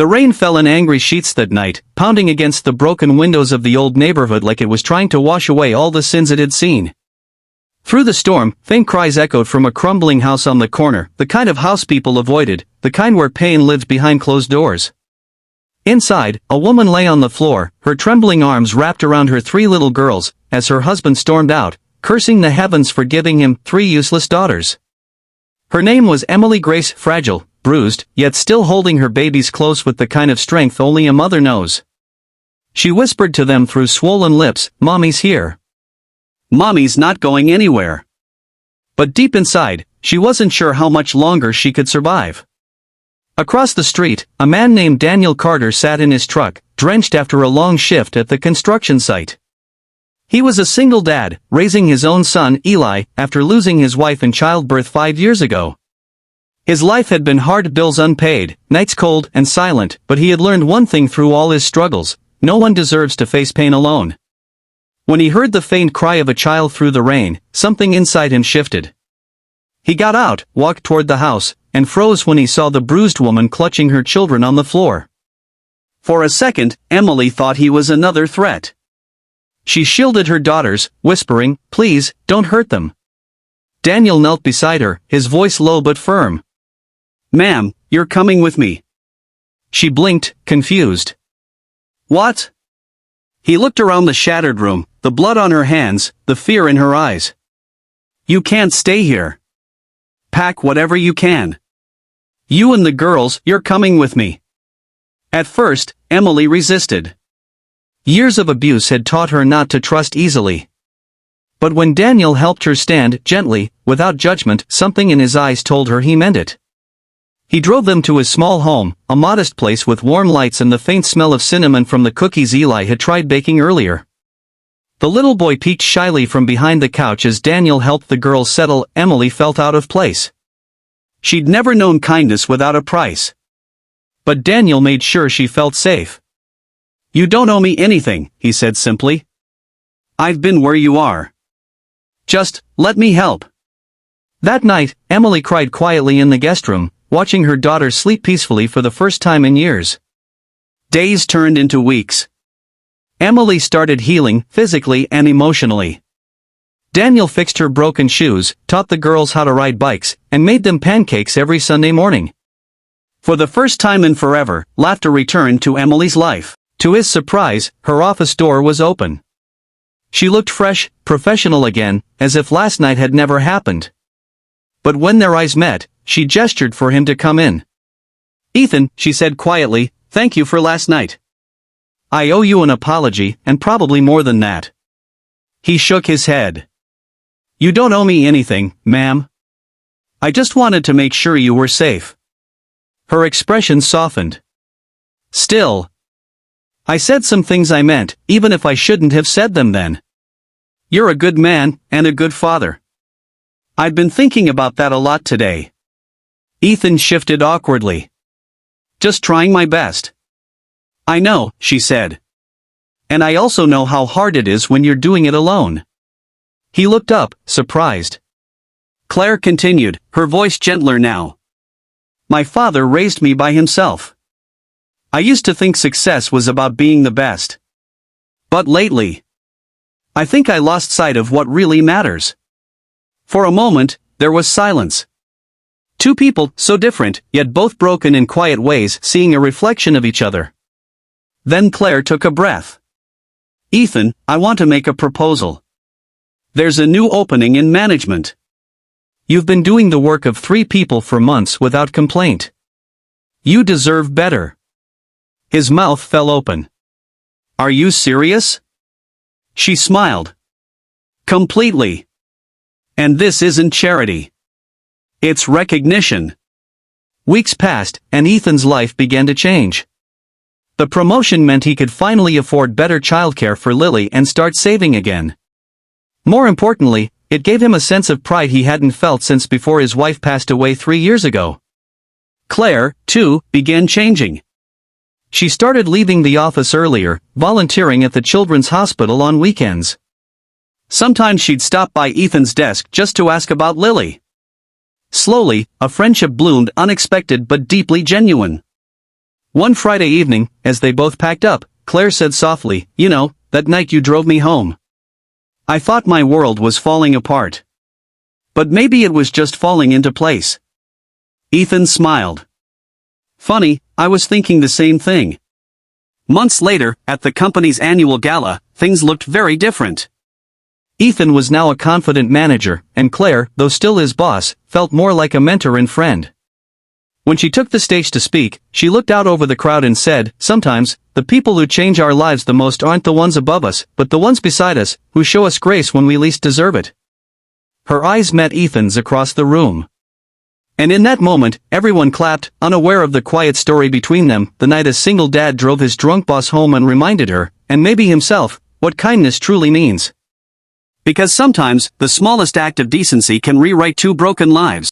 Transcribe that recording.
The rain fell in angry sheets that night, pounding against the broken windows of the old neighborhood like it was trying to wash away all the sins it had seen. Through the storm, faint cries echoed from a crumbling house on the corner, the kind of house people avoided, the kind where pain lived behind closed doors. Inside, a woman lay on the floor, her trembling arms wrapped around her 3 little girls, as her husband stormed out, cursing the heavens for giving him 3 useless daughters. Her name was Emily Grace, fragile, bruised, yet still holding her babies close with the kind of strength only a mother knows. She whispered to them through swollen lips, "Mommy's here. Mommy's not going anywhere." But deep inside, she wasn't sure how much longer she could survive. Across the street, a man named Daniel Carter sat in his truck, drenched after a long shift at the construction site. He was a single dad, raising his own son, Eli, after losing his wife in childbirth 5 years ago. His life had been hard, bills unpaid, nights cold and silent, but he had learned one thing through all his struggles: no one deserves to face pain alone. When he heard the faint cry of a child through the rain, something inside him shifted. He got out, walked toward the house, and froze when he saw the bruised woman clutching her children on the floor. For a second, Emily thought he was another threat. She shielded her daughters, whispering, "Please, don't hurt them." Daniel knelt beside her, his voice low but firm. "Ma'am, you're coming with me." She blinked, confused. "What?" He looked around the shattered room, the blood on her hands, the fear in her eyes. "You can't stay here. Pack whatever you can. You and the girls, you're coming with me." At first, Emily resisted. Years of abuse had taught her not to trust easily. But when Daniel helped her stand, gently, without judgment, something in his eyes told her he meant it. He drove them to his small home, a modest place with warm lights and the faint smell of cinnamon from the cookies Eli had tried baking earlier. The little boy peeked shyly from behind the couch as Daniel helped the girls settle. Emily felt out of place. She'd never known kindness without a price. But Daniel made sure she felt safe. "You don't owe me anything," he said simply. "I've been where you are. Just, let me help." That night, Emily cried quietly in the guest room, watching her daughter sleep peacefully for the first time in years. Days turned into weeks. Emily started healing, physically and emotionally. Daniel fixed her broken shoes, taught the girls how to ride bikes, and made them pancakes every Sunday morning. For the first time in forever, laughter returned to Emily's life. To his surprise, her office door was open. She looked fresh, professional again, as if last night had never happened. But when their eyes met, she gestured for him to come in. "Ethan," she said quietly, "thank you for last night. I owe you an apology, and probably more than that." He shook his head. "You don't owe me anything, ma'am. I just wanted to make sure you were safe." Her expression softened. "Still, I said some things I meant, even if I shouldn't have said them then. You're a good man, and a good father. I've been thinking about that a lot today." Ethan shifted awkwardly. "Just trying my best." "I know," she said. "And I also know how hard it is when you're doing it alone." He looked up, surprised. Claire continued, her voice gentler now. "My father raised me by himself. I used to think success was about being the best. But lately, I think I lost sight of what really matters." For a moment, there was silence. Two people, so different, yet both broken in quiet ways, seeing a reflection of each other. Then Claire took a breath. "Ethan, I want to make a proposal. There's a new opening in management. You've been doing the work of 3 people for months without complaint. You deserve better." His mouth fell open. "Are you serious?" She smiled. "Completely. And this isn't charity. It's recognition." Weeks passed, and Ethan's life began to change. The promotion meant he could finally afford better childcare for Lily and start saving again. More importantly, it gave him a sense of pride he hadn't felt since before his wife passed away 3 years ago. Claire, too, began changing. She started leaving the office earlier, volunteering at the children's hospital on weekends. Sometimes she'd stop by Ethan's desk just to ask about Lily. Slowly, a friendship bloomed, unexpected but deeply genuine. One Friday evening, as they both packed up, Claire said softly, "You know, that night you drove me home. I thought my world was falling apart. But maybe it was just falling into place." Ethan smiled. "Funny, I was thinking the same thing." Months later, at the company's annual gala, things looked very different. Ethan was now a confident manager, and Claire, though still his boss, felt more like a mentor and friend. When she took the stage to speak, she looked out over the crowd and said, "Sometimes, the people who change our lives the most aren't the ones above us, but the ones beside us, who show us grace when we least deserve it." Her eyes met Ethan's across the room. And in that moment, everyone clapped, unaware of the quiet story between them, the night a single dad drove his drunk boss home and reminded her, and maybe himself, what kindness truly means. Because sometimes, the smallest act of decency can rewrite two broken lives.